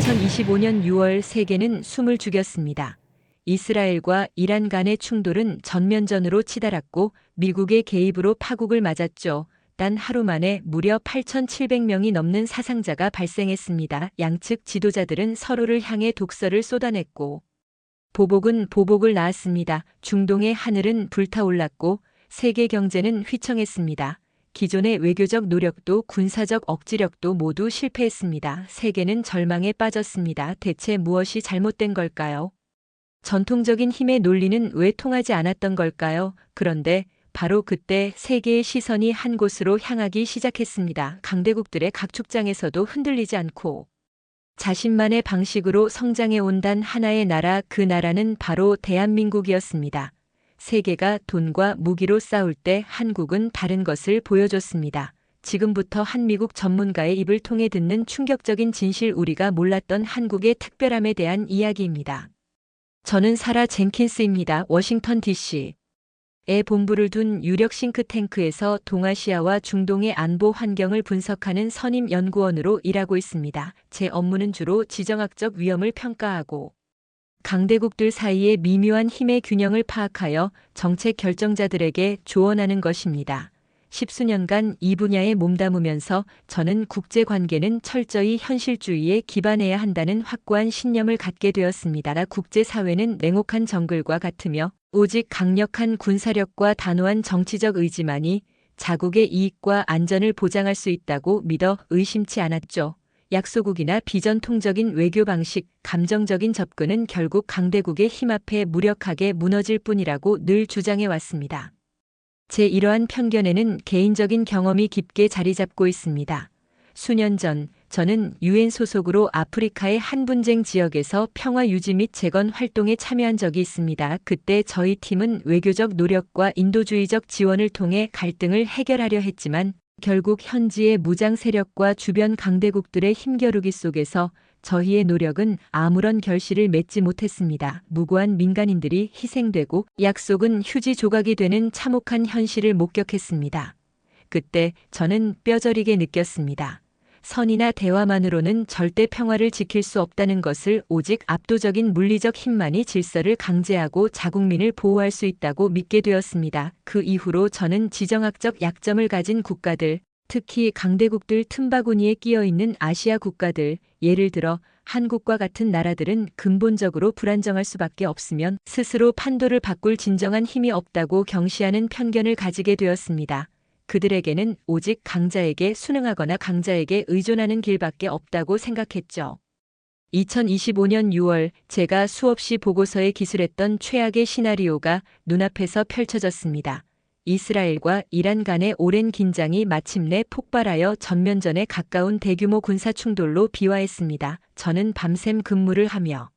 2025년 6월 세계는 숨을 죽였습니다. 이스라엘과 이란 간의 충돌은 전면전으로 치달았고 미국의 개입으로 파국을 맞았죠. 단 하루 만에 무려 8,700명이 넘는 사상자가 발생했습니다. 양측 지도자들은 서로를 향해 독설을 쏟아냈고 보복은 보복을 낳았습니다. 중동의 하늘은 불타올랐고 세계 경제는 휘청했습니다. 기존의 외교적 노력도 군사적 억지력도 모두 실패했습니다. 세계는 절망에 빠졌습니다. 대체 무엇이 잘못된 걸까요? 전통적인 힘의 논리는 왜 통하지 않았던 걸까요? 그런데 바로 그때 세계의 시선이 한 곳으로 향하기 시작했습니다. 강대국들의 각축장에서도 흔들리지 않고 자신만의 방식으로 성장해 온 단 하나의 나라, 그 나라는 바로 대한민국이었습니다. 세계가 돈과 무기로 싸울 때 한국은 다른 것을 보여줬습니다. 지금부터 한미국 전문가의 입을 통해 듣는 충격적인 진실, 우리가 몰랐던 한국의 특별함에 대한 이야기입니다. 저는 사라 젠킨스입니다. 워싱턴 DC 에 본부를 둔 유력 싱크탱크에서 동아시아와 중동의 안보 환경을 분석하는 선임 연구원으로 일하고 있습니다. 제 업무는 주로 지정학적 위험을 평가하고 강대국들 사이의 미묘한 힘의 균형을 파악하여 정책 결정자들에게 조언하는 것입니다. 십수년간 이 분야에 몸담으면서 저는 국제관계는 철저히 현실주의에 기반해야 한다는 확고한 신념을 갖게 되었습니다. 국제사회는 냉혹한 정글과 같으며 오직 강력한 군사력과 단호한 정치적 의지만이 자국의 이익과 안전을 보장할 수 있다고 믿어 의심치 않았죠. 약소국이나 비전통적인 외교 방식, 감정적인 접근은 결국 강대국의 힘 앞에 무력하게 무너질 뿐이라고 늘 주장해 왔습니다. 제 이러한 편견에는 개인적인 경험이 깊게 자리 잡고 있습니다. 수년 전 저는 UN 소속으로 아프리카의 한 분쟁 지역에서 평화 유지 및 재건 활동에 참여한 적이 있습니다. 그때 저희 팀은 외교적 노력과 인도주의적 지원을 통해 갈등을 해결하려 했지만 결국 현지의 무장 세력과 주변 강대국들의 힘겨루기 속에서 저희의 노력은 아무런 결실을 맺지 못했습니다. 무고한 민간인들이 희생되고 약속은 휴지 조각이 되는 참혹한 현실을 목격했습니다. 그때 저는 뼈저리게 느꼈습니다. 선이나 대화만으로는 절대 평화를 지킬 수 없다는 것을, 오직 압도적인 물리적 힘만이 질서를 강제하고 자국민을 보호할 수 있다고 믿게 되었습니다. 그 이후로 저는 지정학적 약점을 가진 국가들, 특히 강대국들 틈바구니에 끼어 있는 아시아 국가들, 예를 들어 한국과 같은 나라들은 근본적으로 불안정할 수밖에 없으면 스스로 판도를 바꿀 진정한 힘이 없다고 경시하는 편견을 가지게 되었습니다. 그들에게는 오직 강자에게 순응하거나 강자에게 의존하는 길밖에 없다고 생각했죠. 2025년 6월 제가 수없이 보고서에 기술했던 최악의 시나리오가 눈앞에서 펼쳐졌습니다. 이스라엘과 이란 간의 오랜 긴장이 마침내 폭발하여 전면전에 가까운 대규모 군사 충돌로 비화했습니다. 저는 밤샘 근무를 하며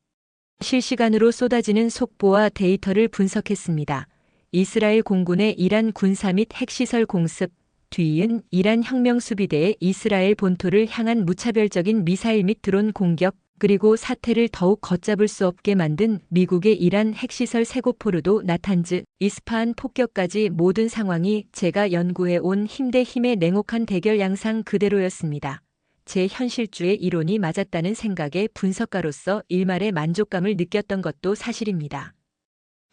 실시간으로 쏟아지는 속보와 데이터를 분석했습니다. 이스라엘 공군의 이란 군사 및 핵시설 공습, 뒤이은 이란 혁명수비대의 이스라엘 본토를 향한 무차별적인 미사일 및 드론 공격, 그리고 사태를 더욱 걷잡을 수 없게 만든 미국의 이란 핵시설 세고포르도, 나탄즈, 이스파한 폭격까지 모든 상황이 제가 연구해온 힘 대 힘의 냉혹한 대결 양상 그대로였습니다. 제 현실주의 이론이 맞았다는 생각에 분석가로서 일말의 만족감을 느꼈던 것도 사실입니다.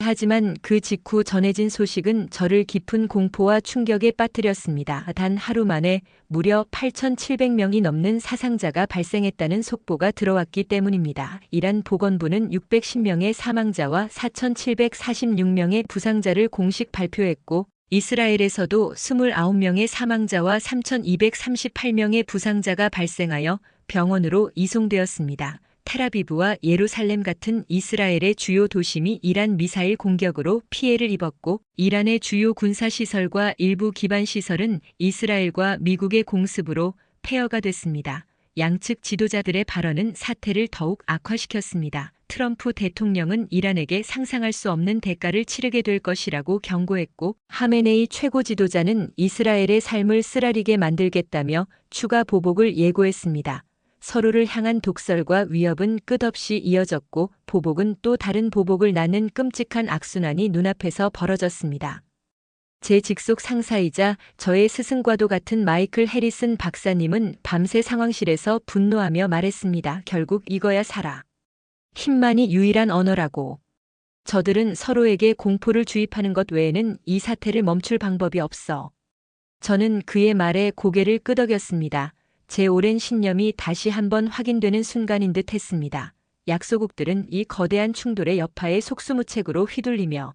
하지만 그 직후 전해진 소식은 저를 깊은 공포와 충격에 빠뜨렸습니다. 단 하루 만에 무려 8,700명이 넘는 사상자가 발생했다는 속보가 들어왔기 때문입니다. 이란 보건부는 610명의 사망자와 4,746명의 부상자를 공식 발표했고, 이스라엘에서도 29명의 사망자와 3,238명의 부상자가 발생하여 병원으로 이송되었습니다. 텔아비브와 예루살렘 같은 이스라엘의 주요 도심이 이란 미사일 공격으로 피해를 입었고, 이란의 주요 군사시설과 일부 기반시설은 이스라엘과 미국의 공습으로 폐허가 됐습니다. 양측 지도자들의 발언은 사태를 더욱 악화시켰습니다. 트럼프 대통령은 이란에게 상상할 수 없는 대가를 치르게 될 것이라고 경고했고, 하메네이 최고 지도자는 이스라엘의 삶을 쓰라리게 만들겠다며 추가 보복을 예고했습니다. 서로를 향한 독설과 위협은 끝없이 이어졌고, 보복은 또 다른 보복을 낳는 끔찍한 악순환이 눈앞에서 벌어졌습니다. 제 직속 상사이자 저의 스승과도 같은 마이클 해리슨 박사님은 밤새 상황실에서 분노하며 말했습니다. 결국 이거야 살아. 힘만이 유일한 언어라고. 저들은 서로에게 공포를 주입하는 것 외에는 이 사태를 멈출 방법이 없어. 저는 그의 말에 고개를 끄덕였습니다. 제 오랜 신념이 다시 한번 확인되는 순간인 듯 했습니다. 약소국들은 이 거대한 충돌의 여파에 속수무책으로 휘둘리며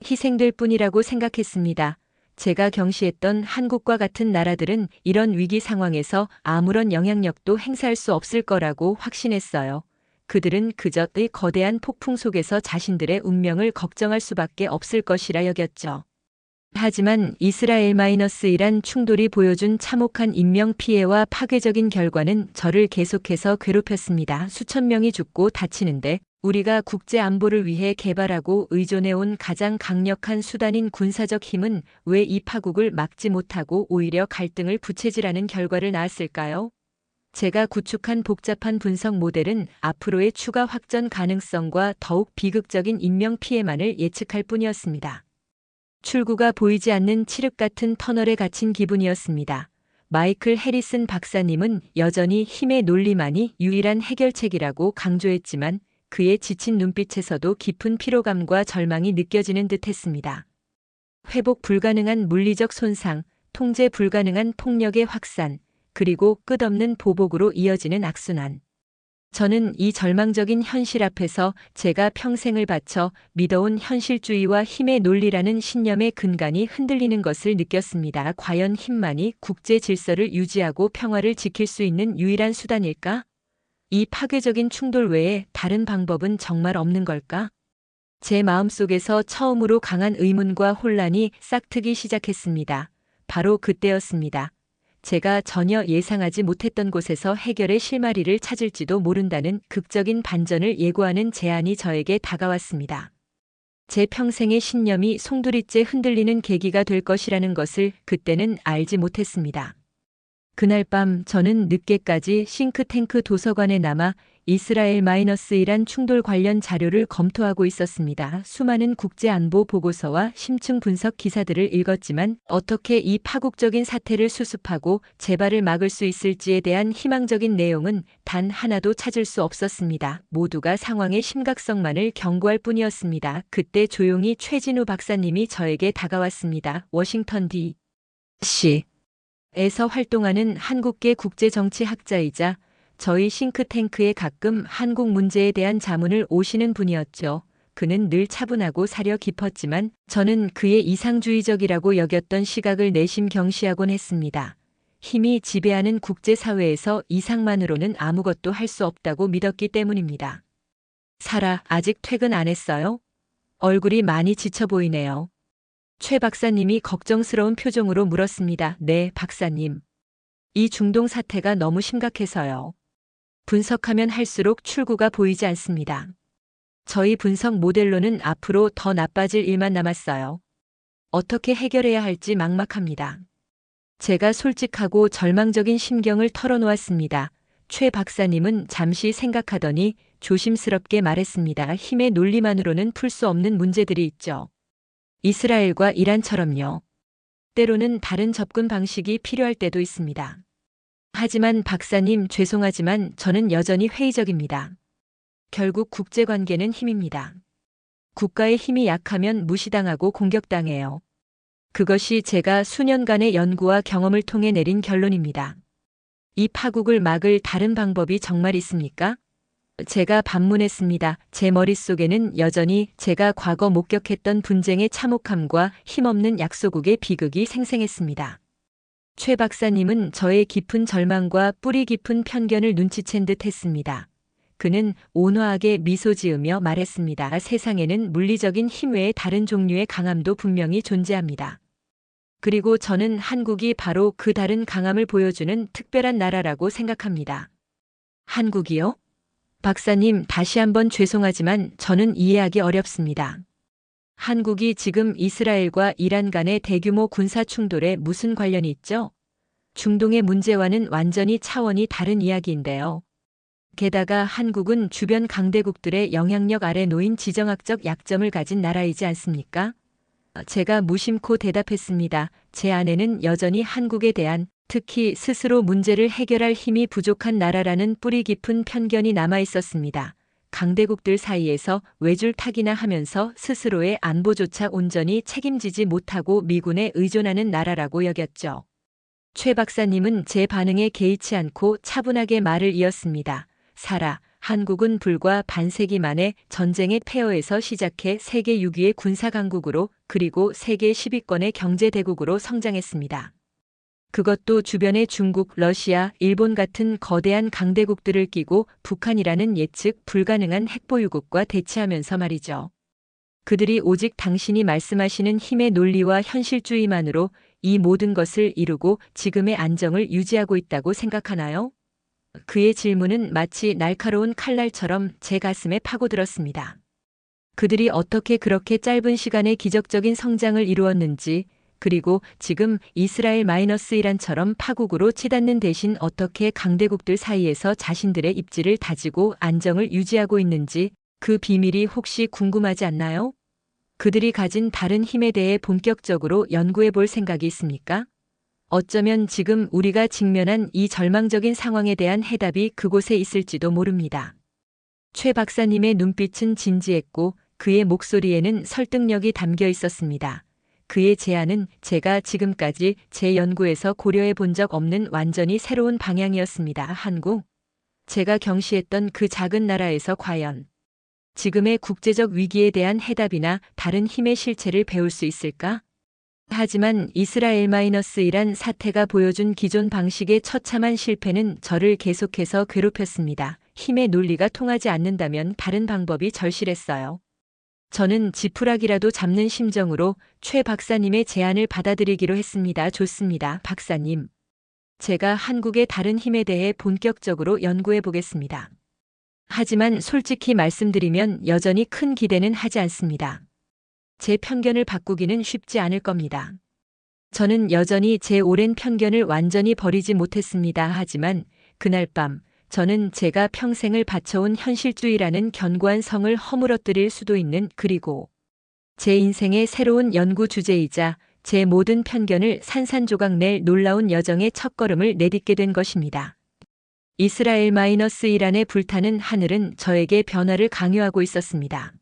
희생될 뿐이라고 생각했습니다. 제가 경시했던 한국과 같은 나라들은 이런 위기 상황에서 아무런 영향력도 행사할 수 없을 거라고 확신했어요. 그들은 그저 의 거대한 폭풍 속에서 자신들의 운명을 걱정할 수밖에 없을 것이라 여겼죠. 하지만 이스라엘-이란 충돌이 보여준 참혹한 인명피해와 파괴적인 결과는 저를 계속해서 괴롭혔습니다. 수천 명이 죽고 다치는데 우리가 국제 안보를 위해 개발하고 의존해온 가장 강력한 수단인 군사적 힘은 왜 이 파국을 막지 못하고 오히려 갈등을 부채질하는 결과를 낳았을까요? 제가 구축한 복잡한 분석 모델은 앞으로의 추가 확전 가능성과 더욱 비극적인 인명피해만을 예측할 뿐이었습니다. 출구가 보이지 않는 칠흑 같은 터널에 갇힌 기분이었습니다. 마이클 해리슨 박사님은 여전히 힘의 논리만이 유일한 해결책이라고 강조했지만 그의 지친 눈빛에서도 깊은 피로감과 절망이 느껴지는 듯했습니다. 회복 불가능한 물리적 손상, 통제 불가능한 폭력의 확산, 그리고 끝없는 보복으로 이어지는 악순환. 저는 이 절망적인 현실 앞에서 제가 평생을 바쳐 믿어온 현실주의와 힘의 논리라는 신념의 근간이 흔들리는 것을 느꼈습니다. 과연 힘만이 국제 질서를 유지하고 평화를 지킬 수 있는 유일한 수단일까? 이 파괴적인 충돌 외에 다른 방법은 정말 없는 걸까? 제 마음속에서 처음으로 강한 의문과 혼란이 싹트기 시작했습니다. 바로 그때였습니다. 제가 전혀 예상하지 못했던 곳에서 해결의 실마리를 찾을지도 모른다는 극적인 반전을 예고하는 제안이 저에게 다가왔습니다. 제 평생의 신념이 송두리째 흔들리는 계기가 될 것이라는 것을 그때는 알지 못했습니다. 그날 밤 저는 늦게까지 싱크탱크 도서관에 남아 이스라엘-이란 충돌 관련 자료를 검토하고 있었습니다. 수많은 국제안보 보고서와 심층 분석 기사들을 읽었지만 어떻게 이 파국적인 사태를 수습하고 재발을 막을 수 있을지에 대한 희망적인 내용은 단 하나도 찾을 수 없었습니다. 모두가 상황의 심각성만을 경고할 뿐이었습니다. 그때 조용히 최진우 박사님이 저에게 다가왔습니다. 워싱턴 D.C. 에서 활동하는 한국계 국제정치학자이자 저희 싱크탱크에 가끔 한국 문제에 대한 자문을 오시는 분이었죠. 그는 늘 차분하고 사려 깊었지만 저는 그의 이상주의적이라고 여겼던 시각을 내심 경시하곤 했습니다. 힘이 지배하는 국제사회에서 이상만으로는 아무것도 할 수 없다고 믿었기 때문입니다. 사라, 아직 퇴근 안 했어요? 얼굴이 많이 지쳐 보이네요. 최 박사님이 걱정스러운 표정으로 물었습니다. 네, 박사님. 이 중동 사태가 너무 심각해서요. 분석하면 할수록 출구가 보이지 않습니다. 저희 분석 모델로는 앞으로 더 나빠질 일만 남았어요. 어떻게 해결해야 할지 막막합니다. 제가 솔직하고 절망적인 심경을 털어놓았습니다. 최 박사님은 잠시 생각하더니 조심스럽게 말했습니다. 힘의 논리만으로는 풀 수 없는 문제들이 있죠. 이스라엘과 이란처럼요. 때로는 다른 접근 방식이 필요할 때도 있습니다. 하지만 박사님, 죄송하지만 저는 여전히 회의적입니다. 결국 국제관계는 힘입니다. 국가의 힘이 약하면 무시당하고 공격당해요. 그것이 제가 수년간의 연구와 경험을 통해 내린 결론입니다. 이 파국을 막을 다른 방법이 정말 있습니까? 제가 반문했습니다. 제 머릿속에는 여전히 제가 과거 목격했던 분쟁의 참혹함과 힘없는 약소국의 비극이 생생했습니다. 최 박사님은 저의 깊은 절망과 뿌리 깊은 편견을 눈치챈 듯 했습니다. 그는 온화하게 미소 지으며 말했습니다. 세상에는 물리적인 힘 외에 다른 종류의 강함도 분명히 존재합니다. 그리고 저는 한국이 바로 그 다른 강함을 보여주는 특별한 나라라고 생각합니다. 한국이요? 박사님, 다시 한번 죄송하지만 저는 이해하기 어렵습니다. 한국이 지금 이스라엘과 이란 간의 대규모 군사 충돌에 무슨 관련이 있죠? 중동의 문제와는 완전히 차원이 다른 이야기인데요. 게다가 한국은 주변 강대국들의 영향력 아래 놓인 지정학적 약점을 가진 나라이지 않습니까? 제가 무심코 대답했습니다. 제 안에는 여전히 한국에 대한, 특히 스스로 문제를 해결할 힘이 부족한 나라라는 뿌리 깊은 편견이 남아 있었습니다. 강대국들 사이에서 외줄타기나 하면서 스스로의 안보조차 온전히 책임지지 못하고 미군에 의존하는 나라라고 여겼죠. 최 박사님은 제 반응에 개의치 않고 차분하게 말을 이었습니다. 사라, 한국은 불과 반세기 만에 전쟁의 폐허에서 시작해 세계 6위의 군사강국으로, 그리고 세계 10위권의 경제대국으로 성장했습니다. 그것도 주변의 중국, 러시아, 일본 같은 거대한 강대국들을 끼고 북한이라는 예측 불가능한 핵보유국과 대치하면서 말이죠. 그들이 오직 당신이 말씀하시는 힘의 논리와 현실주의만으로 이 모든 것을 이루고 지금의 안정을 유지하고 있다고 생각하나요? 그의 질문은 마치 날카로운 칼날처럼 제 가슴에 파고들었습니다. 그들이 어떻게 그렇게 짧은 시간에 기적적인 성장을 이루었는지, 그리고 지금 이스라엘-이란처럼 파국으로 치닫는 대신 어떻게 강대국들 사이에서 자신들의 입지를 다지고 안정을 유지하고 있는지, 그 비밀이 혹시 궁금하지 않나요? 그들이 가진 다른 힘에 대해 본격적으로 연구해 볼 생각이 있습니까? 어쩌면 지금 우리가 직면한 이 절망적인 상황에 대한 해답이 그곳에 있을지도 모릅니다. 최 박사님의 눈빛은 진지했고 그의 목소리에는 설득력이 담겨 있었습니다. 그의 제안은 제가 지금까지 제 연구에서 고려해 본 적 없는 완전히 새로운 방향이었습니다. 한국. 제가 경시했던 그 작은 나라에서 과연 지금의 국제적 위기에 대한 해답이나 다른 힘의 실체를 배울 수 있을까? 하지만 이스라엘-이란 사태가 보여준 기존 방식의 처참한 실패는 저를 계속해서 괴롭혔습니다. 힘의 논리가 통하지 않는다면 다른 방법이 절실했어요. 저는 지푸라기라도 잡는 심정으로 최 박사님의 제안을 받아들이기로 했습니다. 좋습니다, 박사님. 제가 한국의 다른 힘에 대해 본격적으로 연구해 보겠습니다. 하지만 솔직히 말씀드리면 여전히 큰 기대는 하지 않습니다. 제 편견을 바꾸기는 쉽지 않을 겁니다. 저는 여전히 제 오랜 편견을 완전히 버리지 못했습니다. 하지만 그날 밤 저는 제가 평생을 바쳐온 현실주의라는 견고한 성을 허물어뜨릴 수도 있는, 그리고 제 인생의 새로운 연구 주제이자 제 모든 편견을 산산조각 낼 놀라운 여정의 첫걸음을 내딛게 된 것입니다. 이스라엘-이란의 불타는 하늘은 저에게 변화를 강요하고 있었습니다.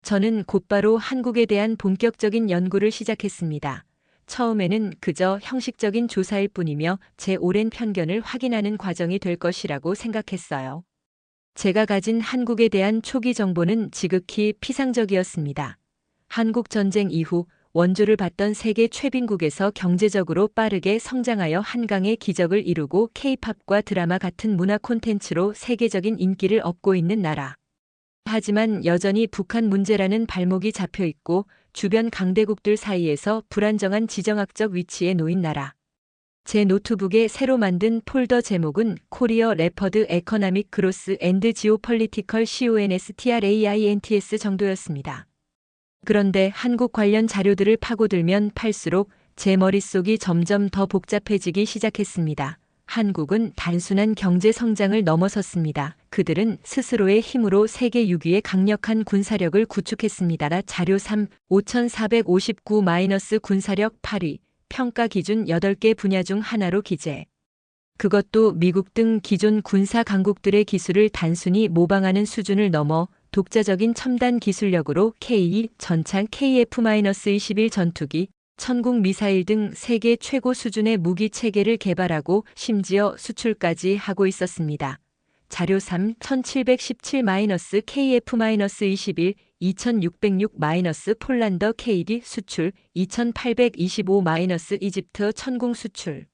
저는 곧바로 한국에 대한 본격적인 연구를 시작했습니다. 처음에는 그저 형식적인 조사일 뿐이며 제 오랜 편견을 확인하는 과정이 될 것이라고 생각했어요. 제가 가진 한국에 대한 초기 정보는 지극히 피상적이었습니다. 한국 전쟁 이후 원조를 받던 세계 최빈국에서 경제적으로 빠르게 성장하여 한강의 기적을 이루고 K-팝과 드라마 같은 문화 콘텐츠로 세계적인 인기를 얻고 있는 나라. 하지만 여전히 북한 문제라는 발목이 잡혀 있고 주변 강대국들 사이에서 불안정한 지정학적 위치에 놓인 나라. 제 노트북에 새로 만든 폴더 제목은 코리어 레퍼드 에커나믹 그로스 앤드 지오폴리티컬 CONSTRAINTS 정도였습니다. 그런데 한국 관련 자료들을 파고들면 팔수록 제 머릿속이 점점 더 복잡해지기 시작했습니다. 한국은 단순한 경제 성장을 넘어섰습니다. 그들은 스스로의 힘으로 세계 6위의 강력한 군사력을 구축했습니다. 자료 3, 5459- 군사력 8위, 평가 기준 8개 분야 중 하나로 기재. 그것도 미국 등 기존 군사 강국들의 기술을 단순히 모방하는 수준을 넘어 독자적인 첨단 기술력으로 K2 전차 KF-21 전투기, 천국 미사일 등 세계 최고 수준의 무기 체계를 개발하고 심지어 수출까지 하고 있었습니다. 자료 3 1717-KF-21 2606- 폴란드 KD 수출 2825- 이집트 천궁 수출.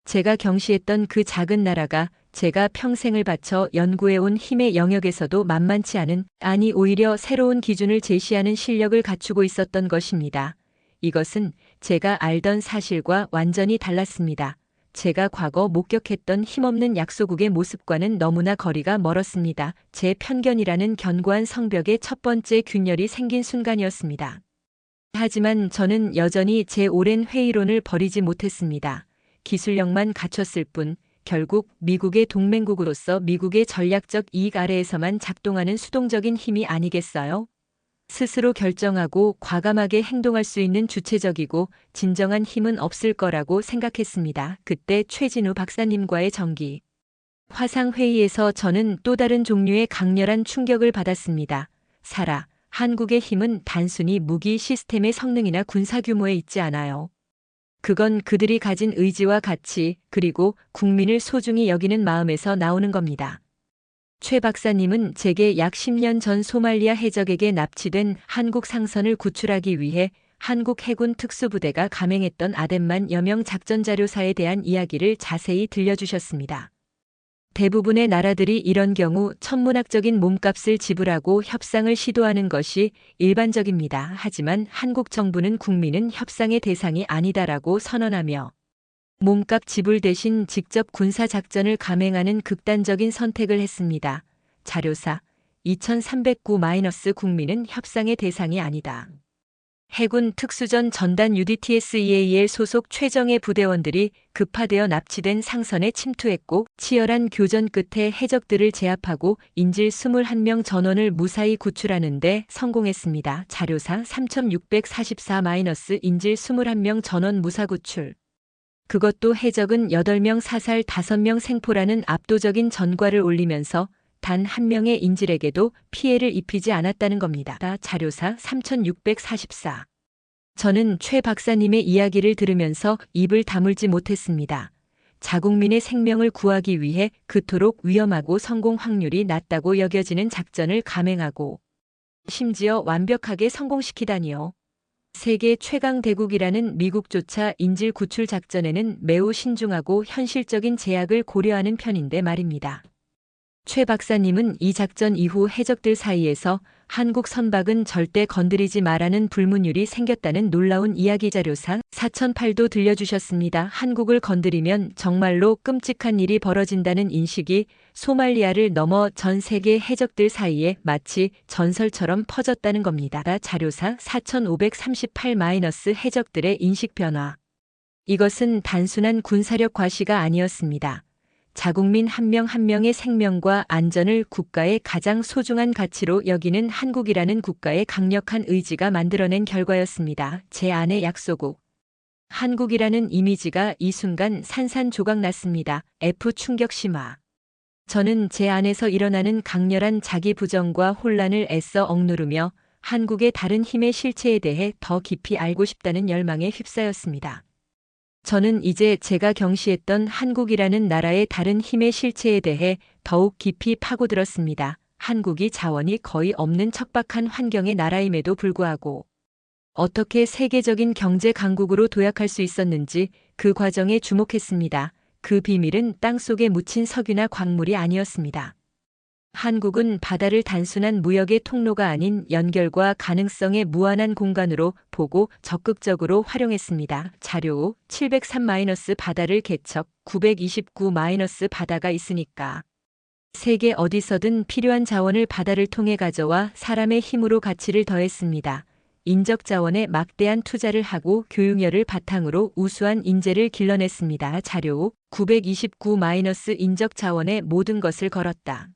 제가 경시했던 그 작은 나라가 제가 평생을 바쳐 연구해온 힘의 영역에서도 만만치 않은, 아니 오히려 새로운 기준을 제시하는 실력을 갖추고 있었던 것입니다. 이것은 제가 알던 사실과 완전히 달랐습니다. 제가 과거 목격했던 힘없는 약소국의 모습과는 너무나 거리가 멀었습니다. 제 편견이라는 견고한 성벽의 첫 번째 균열이 생긴 순간이었습니다. 하지만 저는 여전히 제 오랜 회의론을 버리지 못했습니다. 기술력만 갖췄을 뿐 결국 미국의 동맹국으로서 미국의 전략적 이익 아래에서만 작동하는 수동적인 힘이 아니겠어요? 스스로 결정하고 과감하게 행동할 수 있는 주체적이고 진정한 힘은 없을 거라고 생각했습니다. 그때 최진우 박사님과의 정기 화상회의에서 저는 또 다른 종류의 강렬한 충격을 받았습니다. 한국의 힘은 단순히 무기 시스템의 성능이나 군사 규모에 있지 않아요. 그건 그들이 가진 의지와 가치, 그리고 국민을 소중히 여기는 마음에서 나오는 겁니다. 최 박사님은 제게 약 10년 전 소말리아 해적에게 납치된 한국 상선을 구출하기 위해 한국 해군 특수부대가 감행했던 아덴만 여명 작전 자료사에 대한 이야기를 자세히 들려주셨습니다. 대부분의 나라들이 이런 경우 천문학적인 몸값을 지불하고 협상을 시도하는 것이 일반적입니다. 하지만 한국 정부는 국민은 협상의 대상이 아니다라고 선언하며 몸값 지불 대신 직접 군사작전을 감행하는 극단적인 선택을 했습니다. 자료사 2309- 국민은 협상의 대상이 아니다. 해군 특수전 전단 UDTSEAL 소속 최정예 부대원들이 급파되어 납치된 상선에 침투했고 치열한 교전 끝에 해적들을 제압하고 인질 21명 전원을 무사히 구출하는 데 성공했습니다. 자료상 3644- 인질 21명 전원 무사 구출. 그것도 해적은 8명 사살 5명 생포라는 압도적인 전과를 올리면서 단 한 명의 인질에게도 피해를 입히지 않았다는 겁니다. 자료사 3644. 저는 최 박사님의 이야기를 들으면서 입을 다물지 못했습니다. 자국민의 생명을 구하기 위해 그토록 위험하고 성공 확률이 낮다고 여겨지는 작전을 감행하고 심지어 완벽하게 성공시키다니요. 세계 최강 대국이라는 미국조차 인질 구출 작전에는 매우 신중하고 현실적인 제약을 고려하는 편인데 말입니다. 최 박사님은 이 작전 이후 해적들 사이에서 한국 선박은 절대 건드리지 마라는 불문율이 생겼다는 놀라운 이야기 자료상 4008도 들려주셨습니다. 한국을 건드리면 정말로 끔찍한 일이 벌어진다는 인식이 소말리아를 넘어 전 세계 해적들 사이에 마치 전설처럼 퍼졌다는 겁니다. 자료상 4538- 해적들의 인식 변화. 이것은 단순한 군사력 과시가 아니었습니다. 자국민 한 명 한 명의 생명과 안전을 국가의 가장 소중한 가치로 여기는 한국이라는 국가의 강력한 의지가 만들어낸 결과였습니다. 제 안의 약소국. 한국이라는 이미지가 이 순간 산산조각 났습니다. F 충격 심화. 저는 제 안에서 일어나는 강렬한 자기 부정과 혼란을 애써 억누르며 한국의 다른 힘의 실체에 대해 더 깊이 알고 싶다는 열망에 휩싸였습니다. 저는 이제 제가 경시했던 한국이라는 나라의 다른 힘의 실체에 대해 더욱 깊이 파고들었습니다. 한국이 자원이 거의 없는 척박한 환경의 나라임에도 불구하고 어떻게 세계적인 경제 강국으로 도약할 수 있었는지 그 과정에 주목했습니다. 그 비밀은 땅속에 묻힌 석유나 광물이 아니었습니다. 한국은 바다를 단순한 무역의 통로가 아닌 연결과 가능성의 무한한 공간으로 보고 적극적으로 활용했습니다. 자료 703- 바다를 개척 929- 바다가 있으니까. 세계 어디서든 필요한 자원을 바다를 통해 가져와 사람의 힘으로 가치를 더했습니다. 인적 자원에 막대한 투자를 하고 교육열을 바탕으로 우수한 인재를 길러냈습니다. 자료 929- 인적 자원에 모든 것을 걸었다.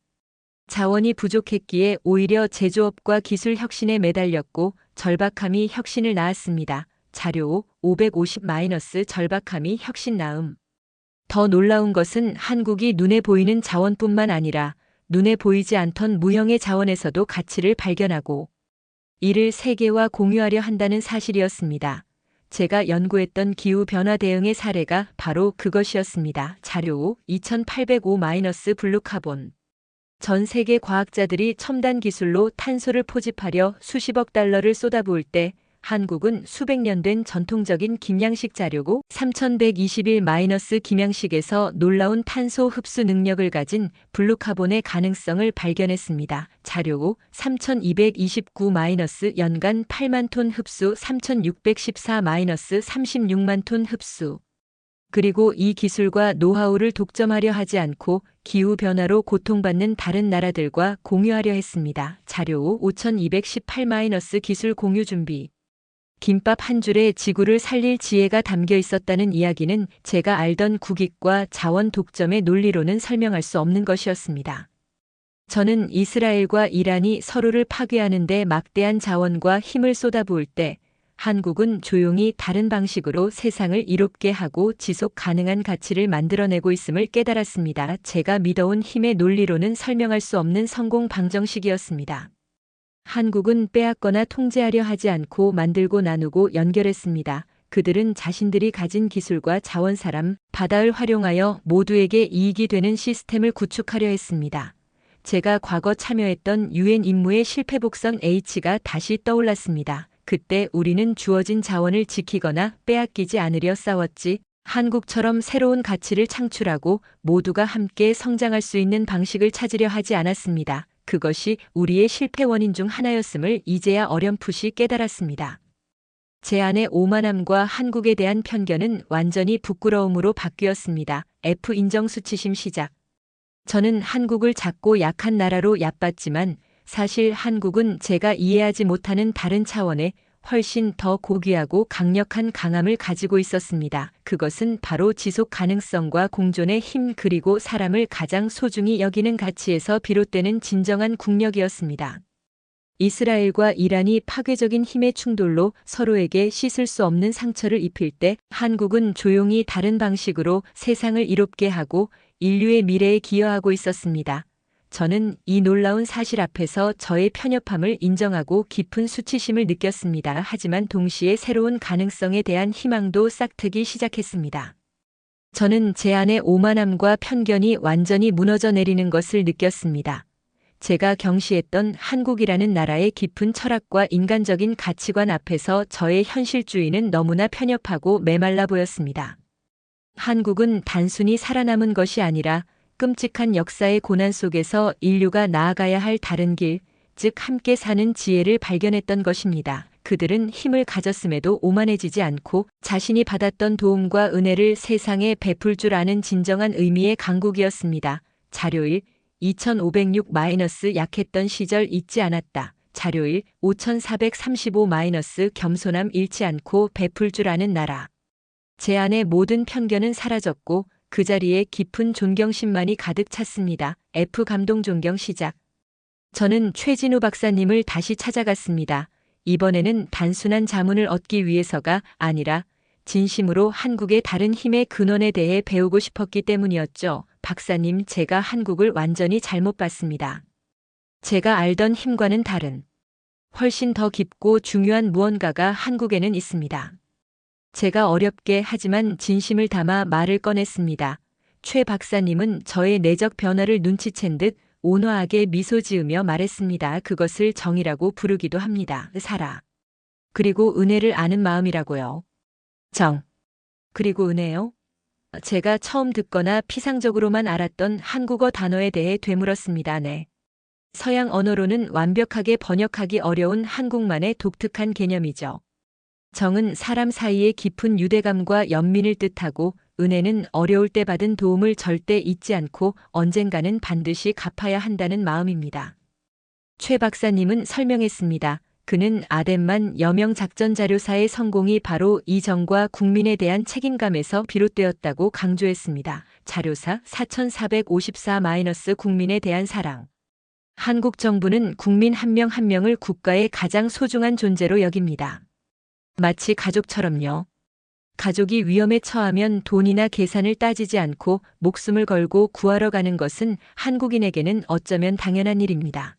자원이 부족했기에 오히려 제조업과 기술 혁신에 매달렸고 절박함이 혁신을 낳았습니다. 자료 550- 절박함이 혁신 낳음. 더 놀라운 것은 한국이 눈에 보이는 자원뿐만 아니라 눈에 보이지 않던 무형의 자원에서도 가치를 발견하고 이를 세계와 공유하려 한다는 사실이었습니다. 제가 연구했던 기후변화 대응의 사례가 바로 그것이었습니다. 자료 2805- 블루카본. 전 세계 과학자들이 첨단 기술로 탄소를 포집하려 수십억 달러를 쏟아부을 때 한국은 수백 년 된 전통적인 김양식 자료고 3121- 김양식에서 놀라운 탄소 흡수 능력을 가진 블루카본의 가능성을 발견했습니다. 자료 3229- 연간 8만 톤 흡수 3614- 36만 톤 흡수. 그리고 이 기술과 노하우를 독점하려 하지 않고 기후변화로 고통받는 다른 나라들과 공유하려 했습니다. 자료 5218- 기술 공유 준비. 김밥 한 줄에 지구를 살릴 지혜가 담겨 있었다는 이야기는 제가 알던 국익과 자원 독점의 논리로는 설명할 수 없는 것이었습니다. 저는 이스라엘과 이란이 서로를 파괴하는 데 막대한 자원과 힘을 쏟아부을 때 한국은 조용히 다른 방식으로 세상을 이롭게 하고 지속 가능한 가치를 만들어내고 있음을 깨달았습니다. 제가 믿어온 힘의 논리로는 설명할 수 없는 성공 방정식이었습니다. 한국은 빼앗거나 통제하려 하지 않고 만들고 나누고 연결했습니다. 그들은 자신들이 가진 기술과 자원, 사람, 바다를 활용하여 모두에게 이익이 되는 시스템을 구축하려 했습니다. 제가 과거 참여했던 UN 임무의 실패 복선 H가 다시 떠올랐습니다. 그때 우리는 주어진 자원을 지키거나 빼앗기지 않으려 싸웠지, 한국처럼 새로운 가치를 창출하고 모두가 함께 성장할 수 있는 방식을 찾으려 하지 않았습니다. 그것이 우리의 실패 원인 중 하나였음을 이제야 어렴풋이 깨달았습니다. 제 안의 오만함과 한국에 대한 편견은 완전히 부끄러움으로 바뀌었습니다. F 인정 수치심 시작. 저는 한국을 작고 약한 나라로 얕봤지만 사실 한국은 제가 이해하지 못하는 다른 차원의 훨씬 더 고귀하고 강력한 강함을 가지고 있었습니다. 그것은 바로 지속 가능성과 공존의 힘, 그리고 사람을 가장 소중히 여기는 가치에서 비롯되는 진정한 국력이었습니다. 이스라엘과 이란이 파괴적인 힘의 충돌로 서로에게 씻을 수 없는 상처를 입힐 때 한국은 조용히 다른 방식으로 세상을 이롭게 하고 인류의 미래에 기여하고 있었습니다. 저는 이 놀라운 사실 앞에서 저의 편협함을 인정하고 깊은 수치심을 느꼈습니다. 하지만 동시에 새로운 가능성에 대한 희망도 싹트기 시작했습니다. 저는 제 안의 오만함과 편견이 완전히 무너져 내리는 것을 느꼈습니다. 제가 경시했던 한국이라는 나라의 깊은 철학과 인간적인 가치관 앞에서 저의 현실주의는 너무나 편협하고 메말라 보였습니다. 한국은 단순히 살아남은 것이 아니라 끔찍한 역사의 고난 속에서 인류가 나아가야 할 다른 길, 즉 함께 사는 지혜를 발견했던 것입니다. 그들은 힘을 가졌음에도 오만해지지 않고 자신이 받았던 도움과 은혜를 세상에 베풀 줄 아는 진정한 의미의 강국이었습니다. 자료일 2506- 약했던 시절 잊지 않았다. 자료일 5435- 겸손함 잃지 않고 베풀 줄 아는 나라. 제 안의 모든 편견은 사라졌고 그 자리에 깊은 존경심만이 가득 찼습니다. F 감동 존경 시작. 저는 최진우 박사님을 다시 찾아갔습니다. 이번에는 단순한 자문을 얻기 위해서가 아니라 진심으로 한국의 다른 힘의 근원에 대해 배우고 싶었기 때문이었죠. 박사님, 제가 한국을 완전히 잘못 봤습니다. 제가 알던 힘과는 다른, 훨씬 더 깊고 중요한 무언가가 한국에는 있습니다. 제가 어렵게 하지만 진심을 담아 말을 꺼냈습니다. 최 박사님은 저의 내적 변화를 눈치챈 듯 온화하게 미소 지으며 말했습니다. 그것을 정이라고 부르기도 합니다. 사라. 그리고 은혜를 아는 마음이라고요. 정. 그리고 은혜요? 제가 처음 듣거나 피상적으로만 알았던 한국어 단어에 대해 되물었습니다. 네. 서양 언어로는 완벽하게 번역하기 어려운 한국만의 독특한 개념이죠. 정은 사람 사이의 깊은 유대감과 연민을 뜻하고 은혜는 어려울 때 받은 도움을 절대 잊지 않고 언젠가는 반드시 갚아야 한다는 마음입니다. 최 박사님은 설명했습니다. 그는 아덴만 여명 작전 자료사의 성공이 바로 이 정과 국민에 대한 책임감에서 비롯되었다고 강조했습니다. 자료사 4454- 국민에 대한 사랑. 한국 정부는 국민 한 명 한 명을 국가의 가장 소중한 존재로 여깁니다. 마치 가족처럼요. 가족이 위험에 처하면 돈이나 계산을 따지지 않고 목숨을 걸고 구하러 가는 것은 한국인에게는 어쩌면 당연한 일입니다.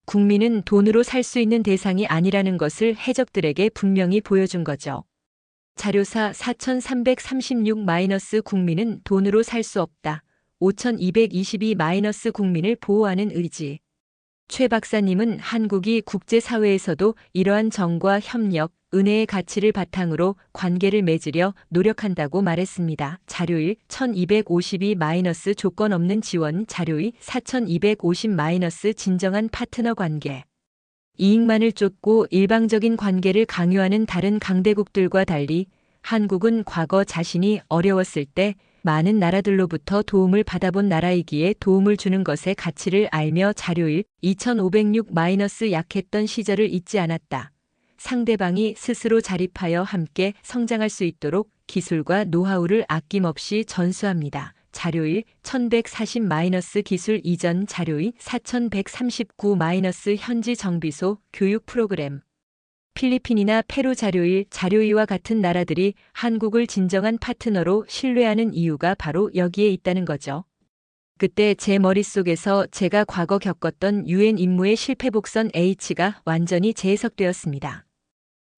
국민은 돈으로 살 수 있는 대상이 아니라는 것을 해적들에게 분명히 보여준 거죠. 자료사 4336- 국민은 돈으로 살 수 없다. 5222- 국민을 보호하는 의지. 최 박사님은 한국이 국제사회에서도 이러한 정과 협력, 은혜의 가치를 바탕으로 관계를 맺으려 노력한다고 말했습니다. 자료일 1252- 조건 없는 지원. 자료일 4250- 진정한 파트너 관계. 이익만을 쫓고 일방적인 관계를 강요하는 다른 강대국들과 달리 한국은 과거 자신이 어려웠을 때 많은 나라들로부터 도움을 받아본 나라이기에 도움을 주는 것의 가치를 알며 자료일 2506- 약했던 시절을 잊지 않았다. 상대방이 스스로 자립하여 함께 성장할 수 있도록 기술과 노하우를 아낌없이 전수합니다. 자료 1 1140- 기술 이전 자료 2 4139- 현지 정비소 교육 프로그램 필리핀이나 페루 자료 1 자료 2와 같은 나라들이 한국을 진정한 파트너로 신뢰하는 이유가 바로 여기에 있다는 거죠. 그때 제 머릿속에서 제가 과거 겪었던 UN 임무의 실패 복선 H가 완전히 재해석되었습니다.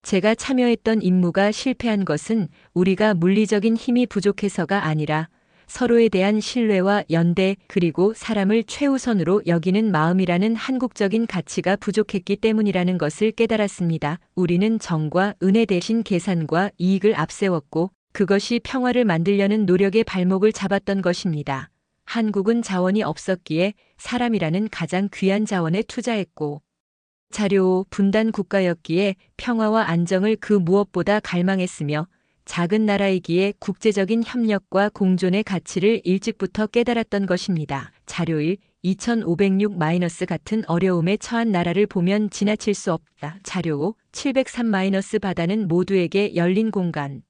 제가 참여했던 임무가 실패한 것은 우리가 물리적인 힘이 부족해서가 아니라 서로에 대한 신뢰와 연대 그리고 사람을 최우선으로 여기는 마음이라는 한국적인 가치가 부족했기 때문이라는 것을 깨달았습니다. 우리는 정과 은혜 대신 계산과 이익을 앞세웠고 그것이 평화를 만들려는 노력의 발목을 잡았던 것입니다. 한국은 자원이 없었기에 사람이라는 가장 귀한 자원에 투자했고 자료 분단 국가였기에 평화와 안정을 그 무엇보다 갈망했으며 작은 나라이기에 국제적인 협력과 공존의 가치를 일찍부터 깨달았던 것입니다. 자료 1 2506- 같은 어려움에 처한 나라를 보면 지나칠 수 없다. 자료 5 703- 바다는 모두에게 열린 공간.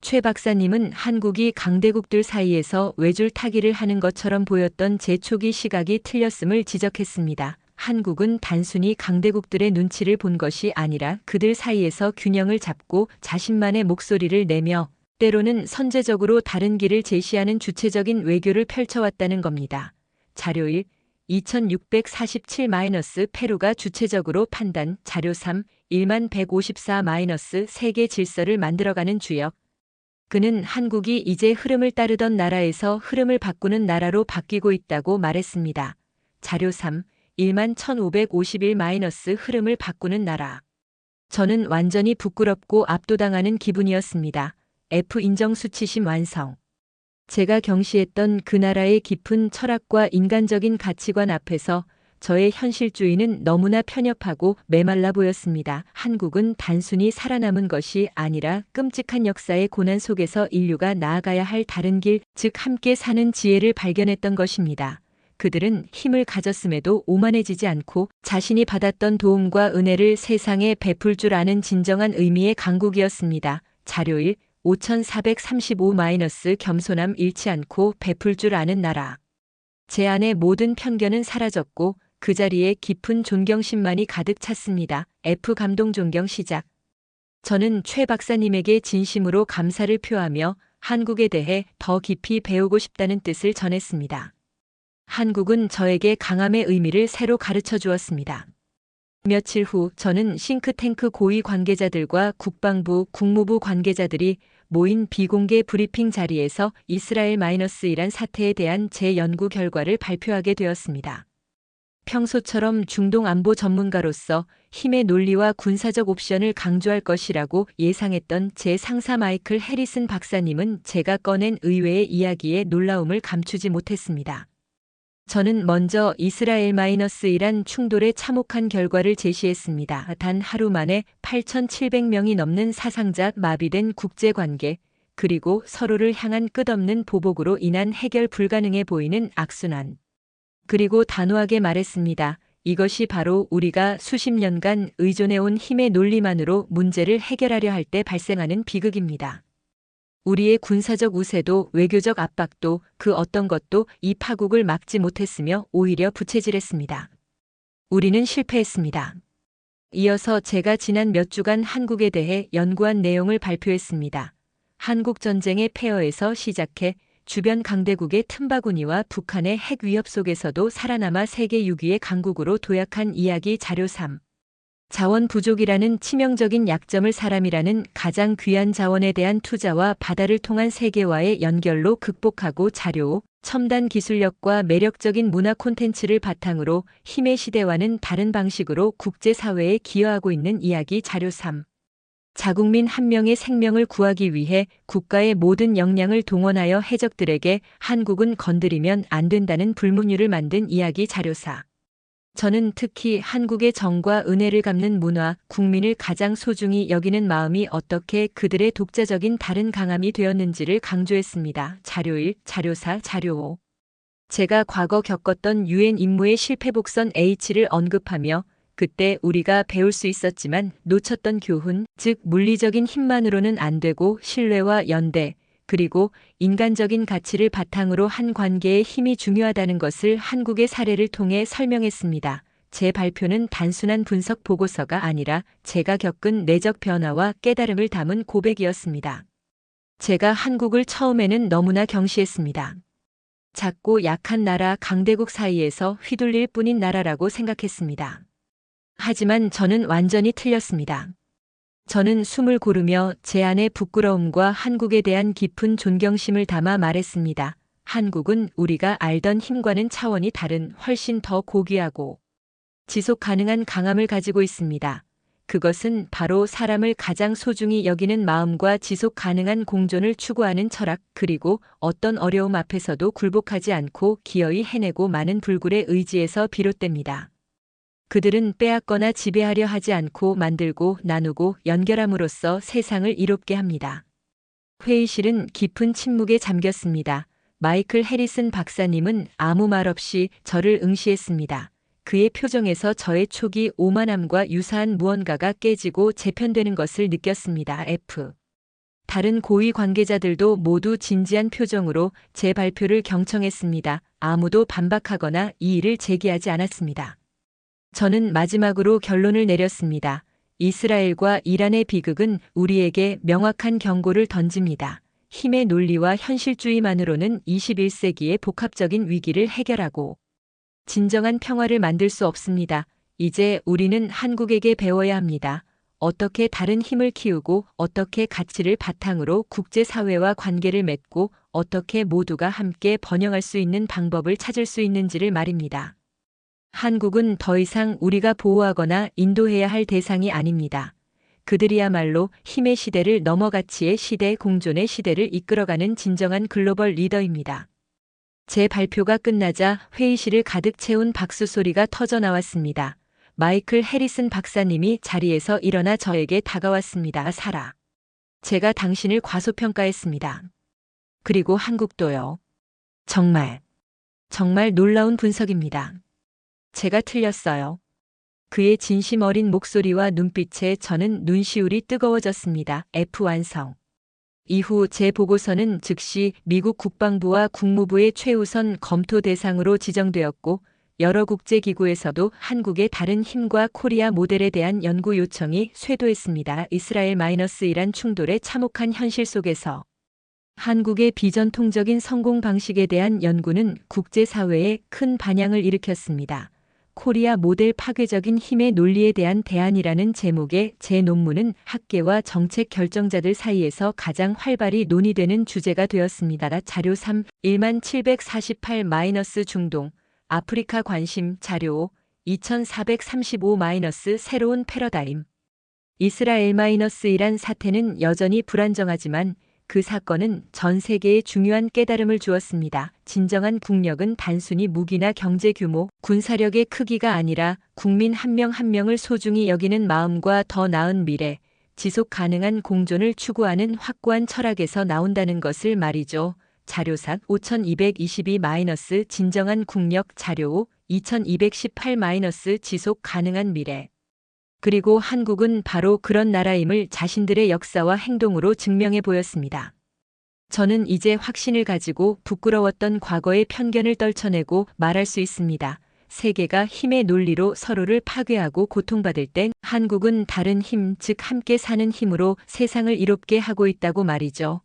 최 박사님은 한국이 강대국들 사이에서 외줄타기를 하는 것처럼 보였던 제 초기 시각이 틀렸음을 지적했습니다. 한국은 단순히 강대국들의 눈치를 본 것이 아니라 그들 사이에서 균형을 잡고 자신만의 목소리를 내며 때로는 선제적으로 다른 길을 제시하는 주체적인 외교를 펼쳐왔다는 겁니다. 자료 1 2647- 페루가 주체적으로 판단 자료 3 1154- 세계 질서를 만들어가는 주역. 그는 한국이 이제 흐름을 따르던 나라에서 흐름을 바꾸는 나라로 바뀌고 있다고 말했습니다. 자료 3 11,551- 흐름을 바꾸는 나라. 저는 완전히 부끄럽고 압도당하는 기분이었습니다. F 인정 수치심 완성. 제가 경시했던 그 나라의 깊은 철학과 인간적인 가치관 앞에서 저의 현실주의는 너무나 편협하고 메말라 보였습니다. 한국은 단순히 살아남은 것이 아니라 끔찍한 역사의 고난 속에서 인류가 나아가야 할 다른 길, 즉 함께 사는 지혜를 발견했던 것입니다. 그들은 힘을 가졌음에도 오만해지지 않고 자신이 받았던 도움과 은혜를 세상에 베풀 줄 아는 진정한 의미의 강국이었습니다. 자료 1 5435- 겸손함 잃지 않고 베풀 줄 아는 나라. 제 안의 모든 편견은 사라졌고 그 자리에 깊은 존경심만이 가득 찼습니다. F 감동 존경 시작. 저는 최 박사님에게 진심으로 감사를 표하며 한국에 대해 더 깊이 배우고 싶다는 뜻을 전했습니다. 한국은 저에게 강함의 의미를 새로 가르쳐 주었습니다. 며칠 후 저는 싱크탱크 고위 관계자들과 국방부, 국무부 관계자들이 모인 비공개 브리핑 자리에서 이스라엘-이란 사태에 대한 제 연구 결과를 발표하게 되었습니다. 평소처럼 중동 안보 전문가로서 힘의 논리와 군사적 옵션을 강조할 것이라고 예상했던 제 상사 마이클 해리슨 박사님은 제가 꺼낸 의외의 이야기에 놀라움을 감추지 못했습니다. 저는 먼저 이스라엘-이란 충돌의 참혹한 결과를 제시했습니다. 단 하루 만에 8,700명이 넘는 사상자, 마비된 국제관계, 그리고 서로를 향한 끝없는 보복으로 인한 해결 불가능해 보이는 악순환. 그리고 단호하게 말했습니다. 이것이 바로 우리가 수십 년간 의존해온 힘의 논리만으로 문제를 해결하려 할 때 발생하는 비극입니다. 우리의 군사적 우세도 외교적 압박도 그 어떤 것도 이 파국을 막지 못했으며 오히려 부채질했습니다. 우리는 실패했습니다. 이어서 제가 지난 몇 주간 한국에 대해 연구한 내용을 발표했습니다. 한국 전쟁의 폐허에서 시작해 주변 강대국의 틈바구니와 북한의 핵 위협 속에서도 살아남아 세계 6위의 강국으로 도약한 이야기 자료 3. 자원 부족이라는 치명적인 약점을 사람이라는 가장 귀한 자원에 대한 투자와 바다를 통한 세계와의 연결로 극복하고 자료 5. 첨단 기술력과 매력적인 문화 콘텐츠를 바탕으로 힘의 시대와는 다른 방식으로 국제사회에 기여하고 있는 이야기 자료 3. 자국민 한 명의 생명을 구하기 위해 국가의 모든 역량을 동원하여 해적들에게 한국은 건드리면 안 된다는 불문율을 만든 이야기 자료 4. 저는 특히 한국의 정과 은혜를 갚는 문화, 국민을 가장 소중히 여기는 마음이 어떻게 그들의 독자적인 다른 강함이 되었는지를 강조했습니다. 자료 1, 자료 4, 자료 5. 제가 과거 겪었던 UN 임무의 실패 복선 H를 언급하며 그때 우리가 배울 수 있었지만 놓쳤던 교훈, 즉 물리적인 힘만으로는 안 되고 신뢰와 연대, 그리고 인간적인 가치를 바탕으로 한 관계의 힘이 중요하다는 것을 한국의 사례를 통해 설명했습니다. 제 발표는 단순한 분석 보고서가 아니라 제가 겪은 내적 변화와 깨달음을 담은 고백이었습니다. 제가 한국을 처음에는 너무나 경시했습니다. 작고 약한 나라 강대국 사이에서 휘둘릴 뿐인 나라라고 생각했습니다. 하지만 저는 완전히 틀렸습니다. 저는 숨을 고르며 제 안의 부끄러움과 한국에 대한 깊은 존경심을 담아 말했습니다. 한국은 우리가 알던 힘과는 차원이 다른 훨씬 더 고귀하고 지속 가능한 강함을 가지고 있습니다. 그것은 바로 사람을 가장 소중히 여기는 마음과 지속 가능한 공존을 추구하는 철학, 그리고 어떤 어려움 앞에서도 굴복하지 않고 기어이 해내고 마는 불굴의 의지에서 비롯됩니다. 그들은 빼앗거나 지배하려 하지 않고 만들고 나누고 연결함으로써 세상을 이롭게 합니다. 회의실은 깊은 침묵에 잠겼습니다. 마이클 해리슨 박사님은 아무 말 없이 저를 응시했습니다. 그의 표정에서 저의 초기 오만함과 유사한 무언가가 깨지고 재편되는 것을 느꼈습니다. 다른 고위 관계자들도 모두 진지한 표정으로 제 발표를 경청했습니다. 아무도 반박하거나 이의를 제기하지 않았습니다. 저는 마지막으로 결론을 내렸습니다. 이스라엘과 이란의 비극은 우리에게 명확한 경고를 던집니다. 힘의 논리와 현실주의만으로는 21세기의 복합적인 위기를 해결하고 진정한 평화를 만들 수 없습니다. 이제 우리는 한국에게 배워야 합니다. 어떻게 다른 힘을 키우고 어떻게 가치를 바탕으로 국제사회와 관계를 맺고 어떻게 모두가 함께 번영할 수 있는 방법을 찾을 수 있는지를 말입니다. 한국은 더 이상 우리가 보호하거나 인도해야 할 대상이 아닙니다. 그들이야말로 힘의 시대를 넘어 가치의 시대, 공존의 시대를 이끌어가는 진정한 글로벌 리더입니다. 제 발표가 끝나자 회의실을 가득 채운 박수 소리가 터져 나왔습니다. 마이클 해리슨 박사님이 자리에서 일어나 저에게 다가왔습니다. 사라. 제가 당신을 과소평가했습니다. 그리고 한국도요. 정말 놀라운 분석입니다. 제가 틀렸어요. 그의 진심 어린 목소리와 눈빛에 저는 눈시울이 뜨거워졌습니다. 완성. 이후 제 보고서는 즉시 미국 국방부와 국무부의 최우선 검토 대상으로 지정되었고 여러 국제기구에서도 한국의 다른 힘과 코리아 모델에 대한 연구 요청이 쇄도했습니다. 이스라엘-이란 충돌의 참혹한 현실 속에서 한국의 비전통적인 성공 방식에 대한 연구는 국제사회에 큰 반향을 일으켰습니다. 코리아 모델 파괴적인 힘의 논리에 대한 대안이라는 제목의 제 논문은 학계와 정책 결정자들 사이에서 가장 활발히 논의되는 주제가 되었습니다. 자료 3, 1748- 중동, 아프리카 관심 자료 2435- 새로운 패러다임. 이스라엘-이란 사태는 여전히 불안정하지만 그 사건은 전 세계에 중요한 깨달음을 주었습니다. 진정한 국력은 단순히 무기나 경제 규모, 군사력의 크기가 아니라 국민 한 명 한 명을 소중히 여기는 마음과 더 나은 미래, 지속 가능한 공존을 추구하는 확고한 철학에서 나온다는 것을 말이죠. 자료삭 5222- 진정한 국력 자료 2218- 지속 가능한 미래. 그리고 한국은 바로 그런 나라임을 자신들의 역사와 행동으로 증명해 보였습니다. 저는 이제 확신을 가지고 부끄러웠던 과거의 편견을 떨쳐내고 말할 수 있습니다. 세계가 힘의 논리로 서로를 파괴하고 고통받을 때 한국은 다른 힘, 즉 함께 사는 힘으로 세상을 이롭게 하고 있다고 말이죠.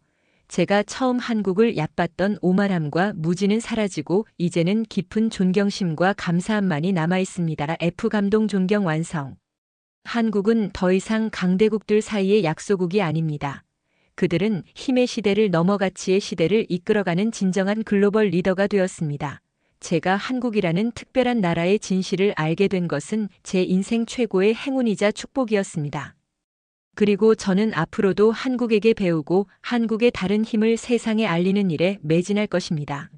제가 처음 한국을 얕봤던 오만함과 무지는 사라지고 이제는 깊은 존경심과 감사함만이 남아 있습니다. 감동 존경 완성. 한국은 더 이상 강대국들 사이의 약소국이 아닙니다. 그들은 힘의 시대를 넘어 가치의 시대를 이끌어가는 진정한 글로벌 리더가 되었습니다. 제가 한국이라는 특별한 나라의 진실을 알게 된 것은 제 인생 최고의 행운이자 축복이었습니다. 그리고 저는 앞으로도 한국에게 배우고 한국의 다른 힘을 세상에 알리는 일에 매진할 것입니다.